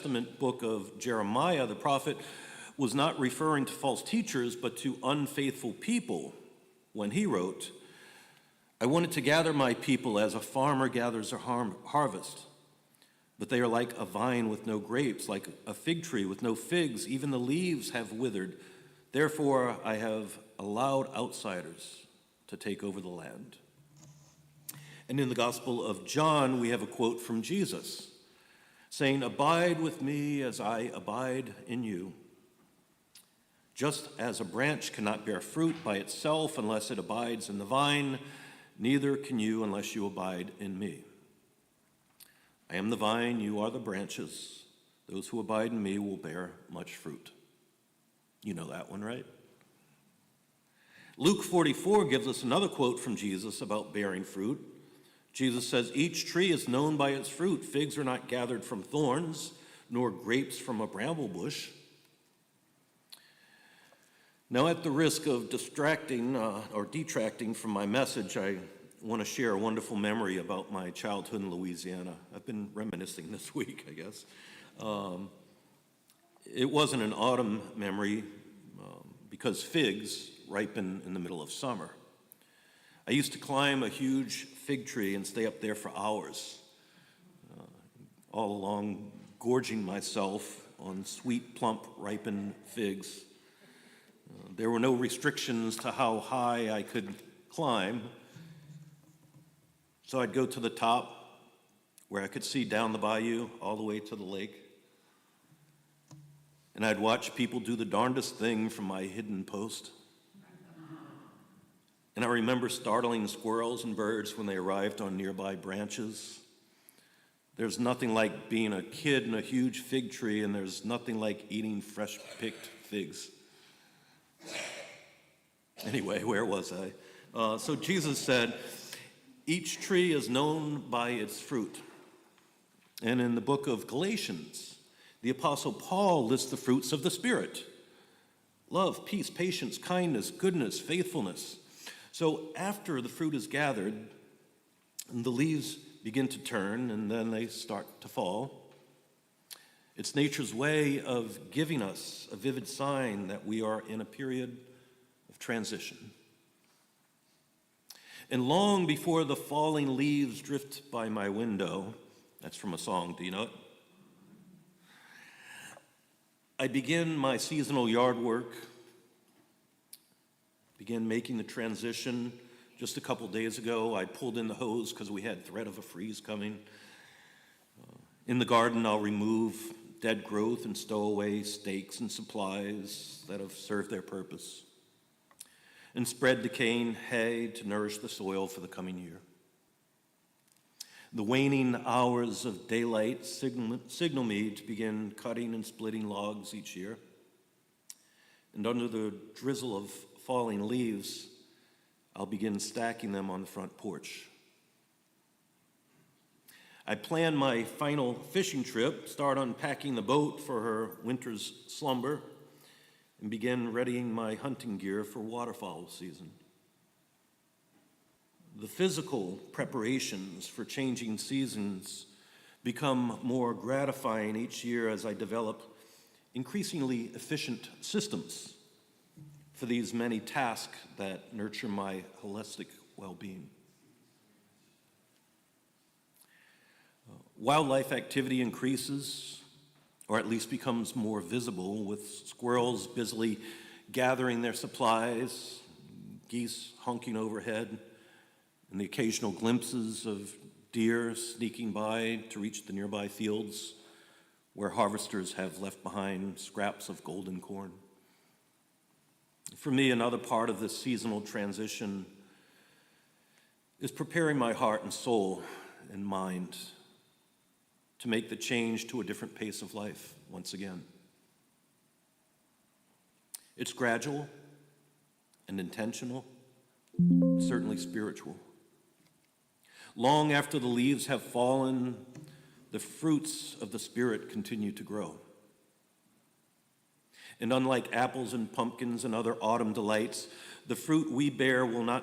Testament book of Jeremiah, the prophet was not referring to false teachers, but to unfaithful people when he wrote, "I wanted to gather my people as a farmer gathers a harvest, but they are like a vine with no grapes, like a fig tree with no figs. Even the leaves have withered. Therefore, I have allowed outsiders to take over the land." And in the Gospel of John, we have a quote from Jesus saying, "Abide with me as I abide in you. Just as a branch cannot bear fruit by itself unless it abides in the vine, neither can you unless you abide in me. I am the vine, you are the branches. Those who abide in me will bear much fruit." You know that one, right? Luke 44 gives us another quote from Jesus about bearing fruit. Jesus says, "Each tree is known by its fruit. Figs are not gathered from thorns, nor grapes from a bramble bush." Now, at the risk of distracting or detracting from my message, I want to share a wonderful memory about my childhood in Louisiana. I've been reminiscing this week, I guess. It wasn't an autumn memory because figs ripen in the middle of summer. I used to climb a huge fig tree and stay up there for hours, all along gorging myself on sweet, plump, ripened figs. There were no restrictions to how high I could climb, so I'd go to the top where I could see down the bayou all the way to the lake, and I'd watch people do the darndest thing from my hidden post. And I remember startling squirrels and birds when they arrived on nearby branches. There's nothing like being a kid in a huge fig tree, and there's nothing like eating fresh-picked figs. Anyway, where was I? So Jesus said, "Each tree is known by its fruit." And in the book of Galatians, the Apostle Paul lists the fruits of the Spirit: love, peace, patience, kindness, goodness, faithfulness. So after the fruit is gathered, and the leaves begin to turn, and then they start to fall, it's nature's way of giving us a vivid sign that we are in a period of transition. And long before the falling leaves drift by my window, that's from a song, do you know it? I begin my seasonal yard work, began making the transition. Just a couple days ago, I pulled in the hose because we had threat of a freeze coming. In the garden, I'll remove dead growth and stow away stakes and supplies that have served their purpose, and spread decaying hay to nourish the soil for the coming year. The waning hours of daylight signal me to begin cutting and splitting logs each year. And under the drizzle of falling leaves, I'll begin stacking them on the front porch. I plan my final fishing trip, start unpacking the boat for her winter's slumber, and begin readying my hunting gear for waterfowl season. The physical preparations for changing seasons become more gratifying each year as I develop increasingly efficient systems for these many tasks that nurture my holistic well-being. Wildlife activity increases, or at least becomes more visible, with squirrels busily gathering their supplies, geese honking overhead, and the occasional glimpses of deer sneaking by to reach the nearby fields where harvesters have left behind scraps of golden corn. For me, another part of this seasonal transition is preparing my heart and soul and mind to make the change to a different pace of life once again. It's gradual and intentional, certainly spiritual. Long after the leaves have fallen, the fruits of the Spirit continue to grow. And unlike apples and pumpkins and other autumn delights, the fruit we bear will not